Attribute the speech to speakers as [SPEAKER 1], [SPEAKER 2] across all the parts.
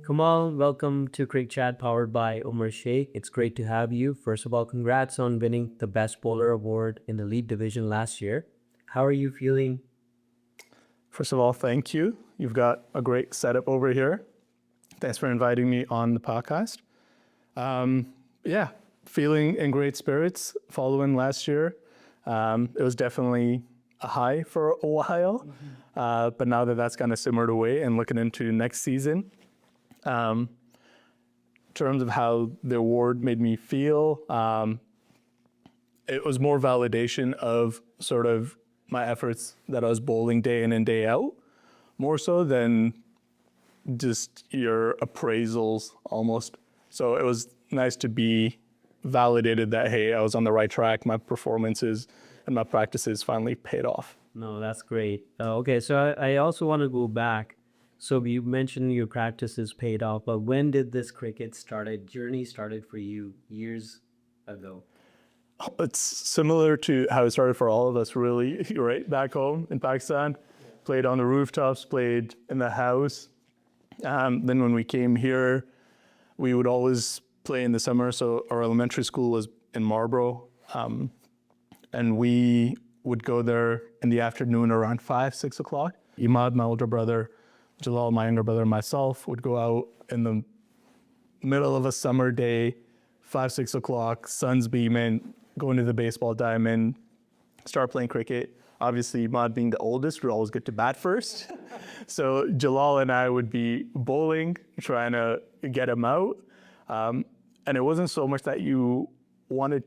[SPEAKER 1] Kamal, welcome to CricChat powered by Umar Sheikh. It's great to have you. First of all, congrats on winning the Best Bowler Award in the Lead Division last year. How are you feeling?
[SPEAKER 2] First of all, thank you. You've got a great setup over here. Thanks for inviting me on the podcast. Yeah, feeling in great spirits following last year. It was definitely a high for a while, but now that that's kind of simmered away and looking into next season, in terms of how the award made me feel, it was more validation of sort of my efforts that I was bowling day in and day out, more so than just your appraisals almost. So it was nice to be validated that, hey, I was on the right track. My performances and my practices finally paid off.
[SPEAKER 1] No, that's great. Okay, so I also want to go back. So you mentioned your practices paid off, but when did this cricket journey started for you years ago?
[SPEAKER 2] It's similar to how it started for all of us, really, right? Back home in Pakistan, played on the rooftops, played in the house. Then when we came here, we would always play in the summer. So our elementary school was in Marlborough, and we would go there in the afternoon around 5, 6 o'clock. Imad, my older brother, Jalal, my younger brother, and myself would go out in the middle of a summer day, 5, 6 o'clock, sun's beaming, go into the baseball diamond, start playing cricket. Obviously, Imad being the oldest, would always get to bat first. So Jalal and I would be bowling, trying to get him out. And it wasn't so much that you wanted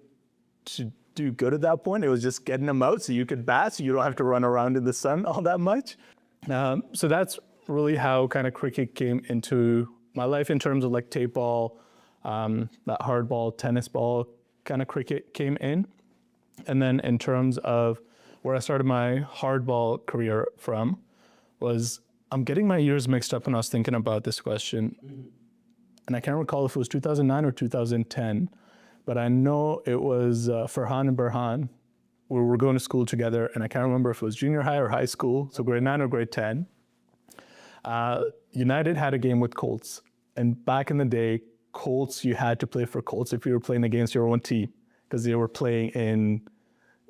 [SPEAKER 2] to do good at that point. It was just getting him out so you could bat, so you don't have to run around in the sun all that much. So that's really how kind of cricket came into my life in terms of like tape ball, that hardball, tennis ball kind of cricket came in. And then in terms of where I started my hardball career from was, I'm getting my years mixed up when I was thinking about this question. And I can't recall if it was 2009 or 2010, but I know it was Farhan and Burhan. We were going to school together, and I can't remember if it was junior high or high school, so grade 9 or grade 10. United had a game with Colts. And back in the day, Colts, you had to play for Colts if you were playing against your own team, because they were playing in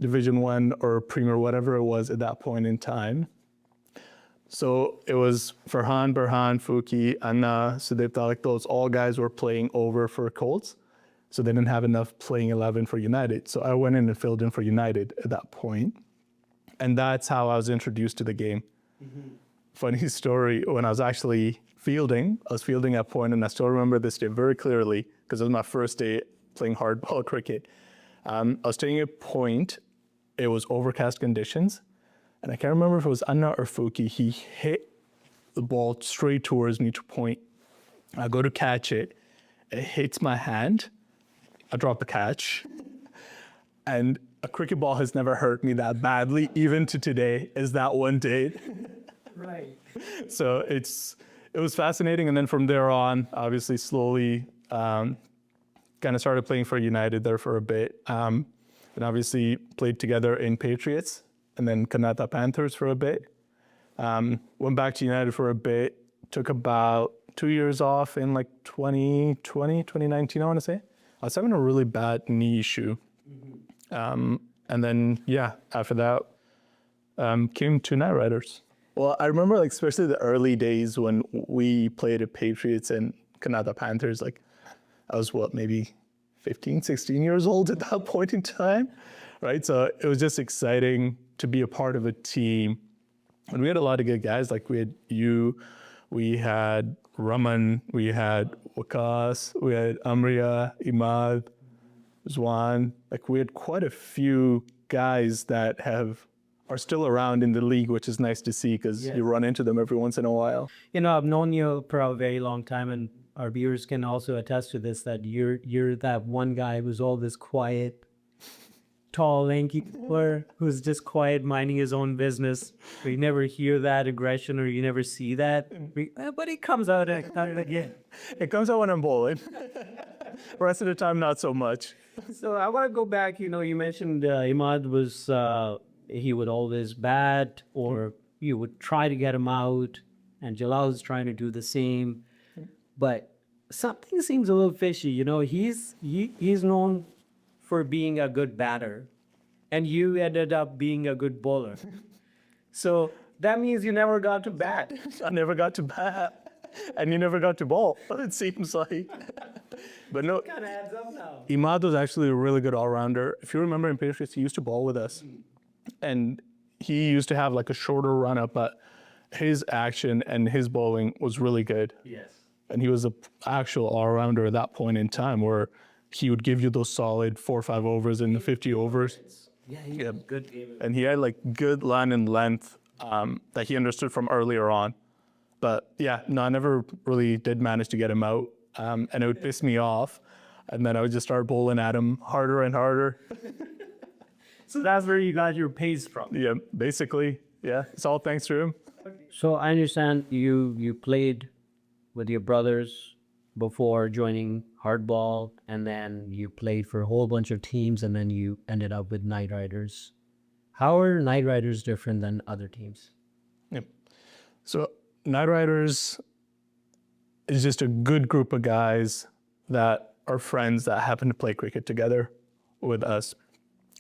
[SPEAKER 2] Division 1 or Premier, whatever it was at that point in time. So it was Farhan, Burhan, Fuki, Anna, Sudip Talik, those all guys were playing over for Colts. So they didn't have enough playing 11 for United. So I went in and filled in for United at that point. And that's how I was introduced to the game. Funny story, when I was actually fielding, I was fielding at point, and I still remember this day very clearly because it was my first day playing hardball cricket. I was taking a point, it was overcast conditions, and I can't remember if it was Anna or Fuki. He hit the ball straight towards me to point. I go to catch it, it hits my hand, I drop the catch, and a cricket ball has never hurt me that badly, even to today, as that one did.
[SPEAKER 1] Right.
[SPEAKER 2] So it was fascinating, and then from there on, obviously slowly kind of started playing for United there for a bit, and obviously played together in Patriots, and then Kannada Panthers for a bit. Went back to United for a bit, took about 2 years off in like 2020, 2019, I want to say. I was having a really bad knee issue. And then, yeah, after that, came to Night Riders. Well, I remember like especially the early days when we played at Patriots and Kannada Panthers, like I was maybe 15, 16 years old at that point in time, right? So it was just exciting to be a part of a team. And we had a lot of good guys, like we had you, we had Raman, we had Wakas, we had Amriya, Imad, Zwan. Like we had quite a few guys that are still around in the league, which is nice to see because you run into them every once in a while.
[SPEAKER 1] You know, I've known you for a very long time, and our viewers can also attest to this, that you're that one guy who's always quiet, tall, lanky player who's just quiet, minding his own business. You never hear that aggression, or you never see that. But it comes out again.
[SPEAKER 2] It comes out when I'm bowling. The rest of the time, not so much.
[SPEAKER 1] So I want to go back. You know, you mentioned Imad was he would always bat, or you would try to get him out, and Jalal was trying to do the same. but something seems a little fishy. You know, he's known for being a good batter, and you ended up being a good bowler. So that means you never got to bat.
[SPEAKER 2] I never got to bat, and you never got to bowl. It seems like, but no.
[SPEAKER 1] Kind of adds up now.
[SPEAKER 2] Imad was actually a really good all-rounder. If you remember in Patriots, he used to bowl with us, and he used to have like a shorter run-up, but his action and his bowling was really good.
[SPEAKER 1] Yes.
[SPEAKER 2] And he was an actual all-rounder at that point in time where he would give you those solid 4 or 5 overs in the 50 overs.
[SPEAKER 1] Yeah, he was good game.
[SPEAKER 2] And he had like good line and length that he understood from earlier on. But yeah, no, I never really did manage to get him out. And it would piss me off. And then I would just start bowling at him harder and harder.
[SPEAKER 1] So that's where you got your pace from.
[SPEAKER 2] Yeah, basically. Yeah, it's all thanks to him.
[SPEAKER 1] So I understand you played with your brothers before joining Hardball, and then you played for a whole bunch of teams, and then you ended up with Night Riders. How are Night Riders different than other teams?
[SPEAKER 2] Yeah. So Night Riders is just a good group of guys that are friends that happen to play cricket together with us.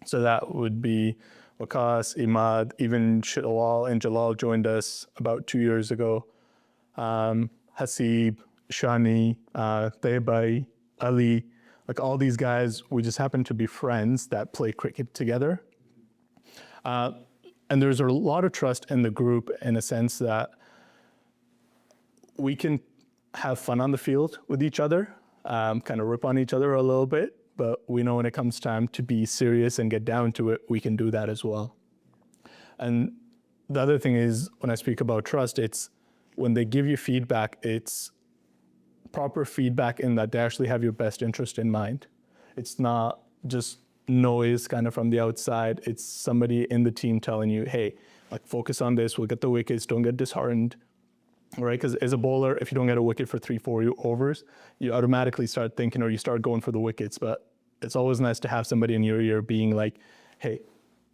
[SPEAKER 2] So that would be Waqas, Imad, even Shalal and Jalal joined us about 2 years ago. Hasib, Shani, Taibai, Ali, like all these guys, we just happen to be friends that play cricket together. And there's a lot of trust in the group in a sense that we can have fun on the field with each other, kind of rip on each other a little bit, but we know when it comes time to be serious and get down to it, we can do that as well. And the other thing is, when I speak about trust, it's when they give you feedback, it's proper feedback in that they actually have your best interest in mind. It's not just noise kind of from the outside. It's somebody in the team telling you, hey, like focus on this, we'll get the wickets, don't get disheartened, right? Because as a bowler, if you don't get a wicket for 3-4 overs, you automatically start thinking or you start going for the wickets. But it's always nice to have somebody in your ear being like, hey,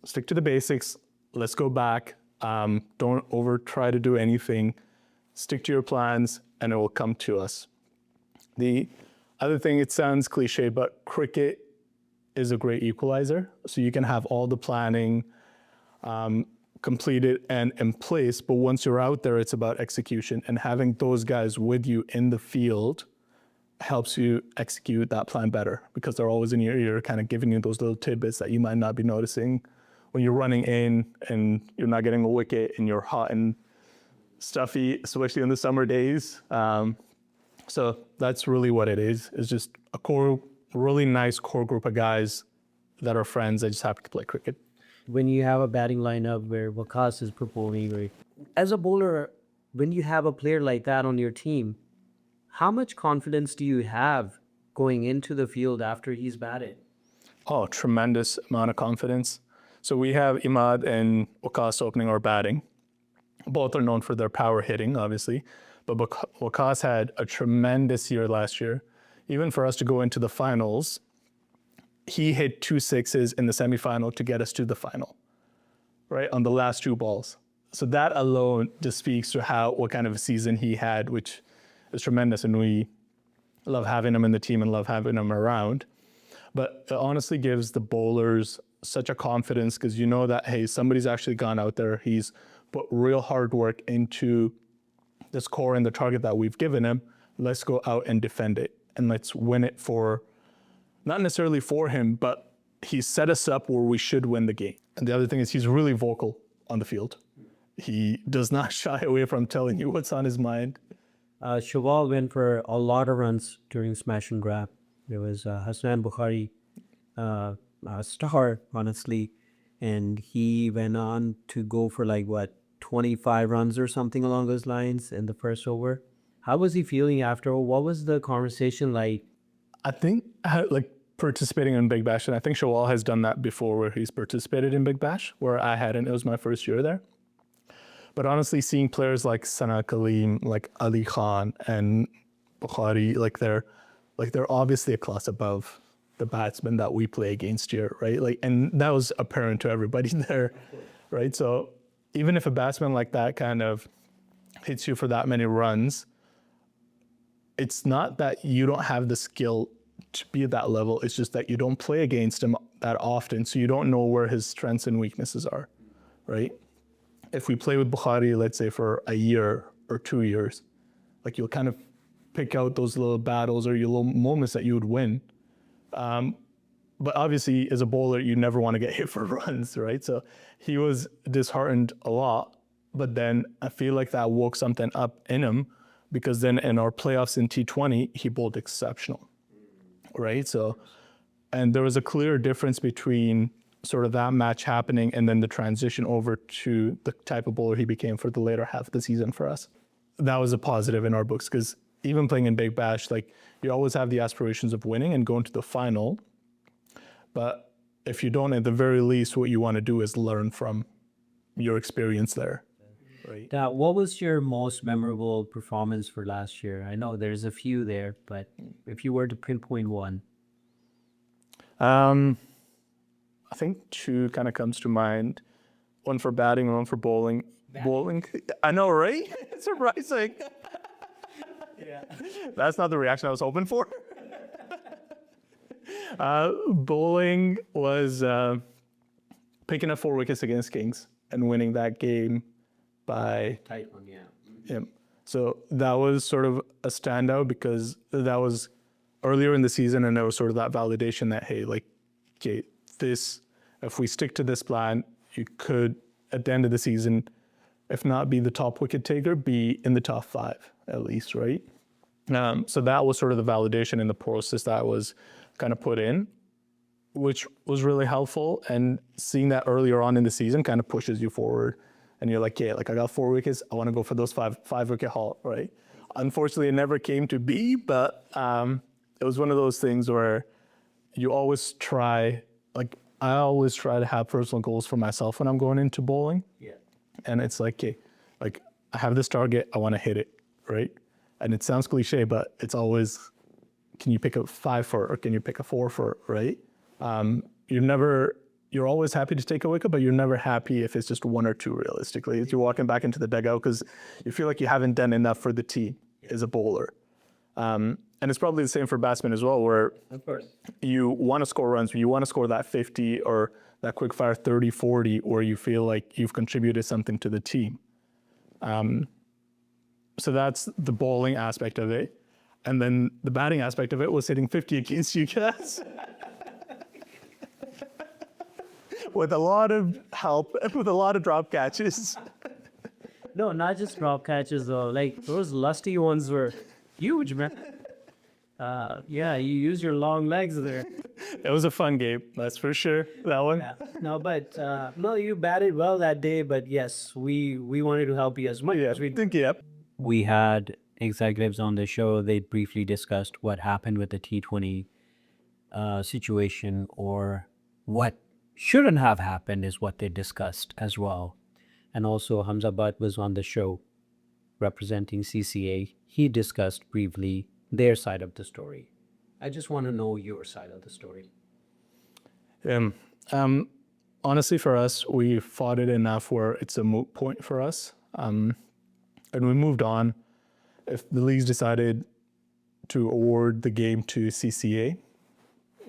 [SPEAKER 2] stick to the basics, let's go back, don't try to do anything, stick to your plans, and it will come to us. The other thing, it sounds cliche, but cricket is a great equalizer. So you can have all the planning completed and in place, but once you're out there, it's about execution. And having those guys with you in the field helps you execute that plan better because they're always in your ear, kind of giving you those little tidbits that you might not be noticing when you're running in and you're not getting a wicket and you're hot and stuffy, especially in the summer days. So that's really what it is. It's just a really nice core group of guys that are friends that just happen to play cricket.
[SPEAKER 1] When you have a batting lineup where Waqas is performing great, as a bowler, when you have a player like that on your team, how much confidence do you have going into the field after he's batted?
[SPEAKER 2] Oh, tremendous amount of confidence. So we have Imad and Waqas opening or batting. Both are known for their power hitting, obviously. But Waqas had a tremendous year last year. Even for us to go into the finals, he hit 2 sixes in the semifinal to get us to the final, right, on the last 2 balls. So that alone just speaks to what kind of a season he had, which is tremendous. And we love having him in the team and love having him around. But it honestly gives the bowlers such a confidence because you know that, hey, somebody's actually gone out there. He's put real hard work into the score and the target that we've given him. Let's go out and defend it. And let's win it for, not necessarily for him, but he set us up where we should win the game. And the other thing is he's really vocal on the field. He does not shy away from telling you what's on his mind.
[SPEAKER 1] Shawal went for a lot of runs during Smash and Grab. There was Hassan Bukhari, a star, honestly, and he went on to go for 25 runs or something along those lines in the first over. How was he feeling after? What was the conversation like?
[SPEAKER 2] I think participating in Big Bash, and I think Shawal has done that before where he's participated in Big Bash, where I hadn't. It was my first year there. But honestly, seeing players like Sana Kaleem, like Ali Khan and Bukhari, they're obviously a class above the batsmen that we play against here, right? And that was apparent to everybody there, right? So even if a batsman like that kind of hits you for that many runs, it's not that you don't have the skill to be at that level. It's just that you don't play against him that often, so you don't know where his strengths and weaknesses are, right? If we play with Bukhari, let's say for a year or 2 years, like you'll kind of pick out those little battles or your little moments that you would win. But obviously, as a bowler, you never want to get hit for runs, right? So he was disheartened a lot, but then I feel like that woke something up in him, because then in our playoffs in T20, he bowled exceptional, right? So, and there was a clear difference between sort of that match happening and then the transition over to the type of bowler he became for the later half of the season for us. That was a positive in our books, because even playing in Big Bash, like you always have the aspirations of winning and going to the final. But if you don't, at the very least, what you want to do is learn from your experience there. Right.
[SPEAKER 1] Now, what was your most memorable performance for last year? I know there's a few there, but if you were to pinpoint one.
[SPEAKER 2] I think two kind of comes to mind. One for batting and one for bowling. Bowling, I know, right? It's surprising. Yeah. That's not the reaction I was hoping for. Bowling was picking up 4 wickets against Kings and winning that game by
[SPEAKER 1] Tight one, yeah.
[SPEAKER 2] Yeah. So that was sort of a standout, because that was earlier in the season, and there was sort of that validation that, hey, like, okay, this, if we stick to this plan, you could, at the end of the season, if not be the top wicket taker, be in the top 5 at least, right? So that was sort of the validation in the process that was kind of put in, which was really helpful. And seeing that earlier on in the season kind of pushes you forward. And you're like, yeah, like I got 4 wickets. I want to go for those five wicket haul, right? Unfortunately, it never came to be, but it was one of those things where you always try, like I always try to have personal goals for myself when I'm going into bowling.
[SPEAKER 1] Yeah.
[SPEAKER 2] And it's like, okay, like I have this target, I want to hit it, right? And it sounds cliche, but it's always, can you pick a 5 for, or can you pick a 4 for, right? You're always happy to take a wicket, but you're never happy if it's just 1 or 2 realistically. As you're walking back into the dugout, because you feel like you haven't done enough for the team as a bowler. And it's probably the same for batsmen as well, where
[SPEAKER 1] Of course.
[SPEAKER 2] you want to score runs, you want to score that 50 or that quick fire 30, 40, where you feel like you've contributed something to the team. So that's the bowling aspect of it. And then the batting aspect of it was hitting 50 against you guys. With a lot of help, with a lot of drop catches.
[SPEAKER 1] No, not just drop catches though. Like those lusty ones were huge, man. Yeah, you use your long legs there.
[SPEAKER 2] It was a fun game, that's for sure. That one.
[SPEAKER 1] Yeah. No, but no, you batted well that day. But yes, we wanted to help you as much as we
[SPEAKER 2] think, yep.
[SPEAKER 1] We had executives on the show. They briefly discussed what happened with the T20 situation, or what shouldn't have happened is what they discussed as well. And also Hamza Butt was on the show representing CCA. He discussed briefly their side of the story. I just want to know your side of the story.
[SPEAKER 2] Honestly, for us, we fought it enough where it's a moot point for us. And we moved on. If the leagues decided to award the game to CCA,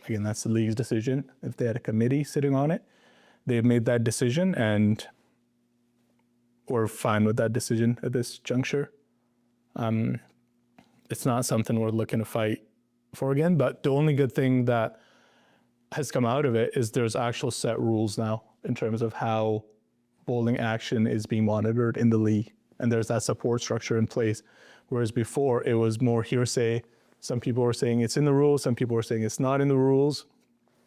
[SPEAKER 2] again, that's the league's decision. If they had a committee sitting on it, they've made that decision, and we're fine with that decision at this juncture. It's not something we're looking to fight for again, but the only good thing that has come out of it is there's actual set rules now in terms of how bowling action is being monitored in the league, and there's that support structure in place. Whereas before it was more hearsay. Some people were saying it's in the rules, some people were saying it's not in the rules.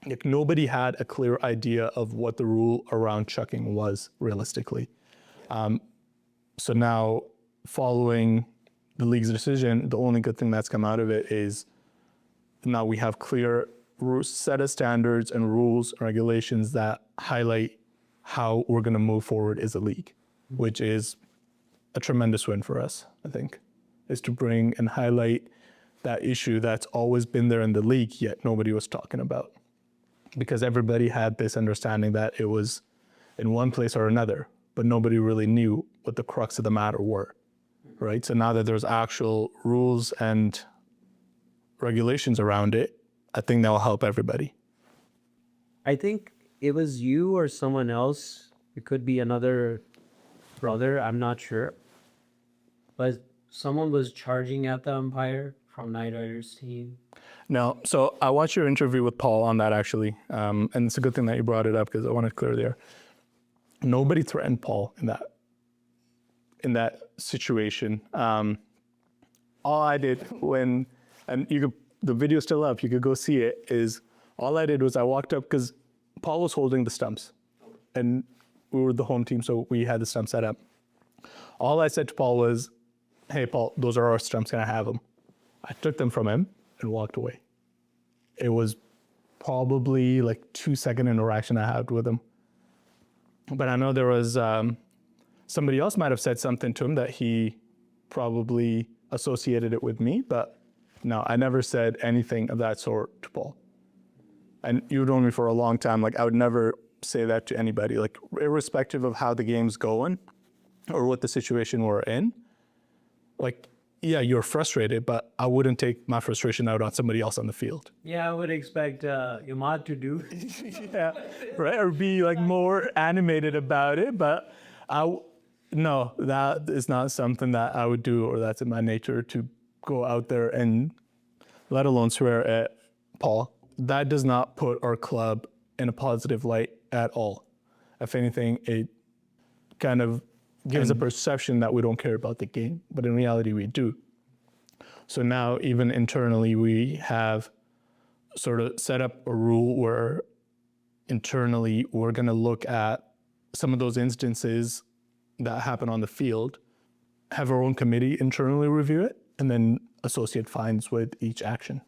[SPEAKER 2] Like nobody had a clear idea of what the rule around chucking was realistically. So now, following the league's decision, the only good thing that's come out of it is now we have clear set of standards and rules and regulations that highlight how we're going to move forward as a league, which is a tremendous win for us, I think, is to bring and highlight that issue that's always been there in the league, yet nobody was talking about. Because everybody had this understanding that it was in one place or another, but nobody really knew what the crux of the matter were. right? So now that there's actual rules and regulations around it, I think that will help everybody.
[SPEAKER 1] I think it was you or someone else. It could be another brother. I'm not sure. But someone was charging at the umpire from Knight Riders team.
[SPEAKER 2] No, so I watched your interview with Paul on that actually, and it's a good thing that you brought it up because I want to clear there. Nobody threatened Paul in that situation. All I did and the video's still up, you could go see it, is all I did was I walked up because Paul was holding the stumps and we were the home team, so we had the stumps set up. All I said to Paul was, "Hey, Paul, those are our stumps, can I have them?" I took them from him and walked away. It was probably like 2-second interaction I had with him. But I know there was somebody else might have said something to him that he probably associated it with me, but no, I never said anything of that sort to Paul. And you've known me for a long time. Like, I would never say that to anybody, like, irrespective of how the game's going or what the situation we're in. Like, yeah, you're frustrated, but I wouldn't take my frustration out on somebody else on the field.
[SPEAKER 1] Yeah, I would expect Imad to do.
[SPEAKER 2] Yeah, right? Or be like more animated about it, but no, that is not something that I would do, or that's in my nature to go out there and let alone swear at Paul. That does not put our club in a positive light at all. If anything, it kind of gives a perception that we don't care about the game, but in reality we do. So now even internally we have sort of set up a rule where internally we're going to look at some of those instances that happen on the field, have our own committee internally review it, and then associate fines with each action.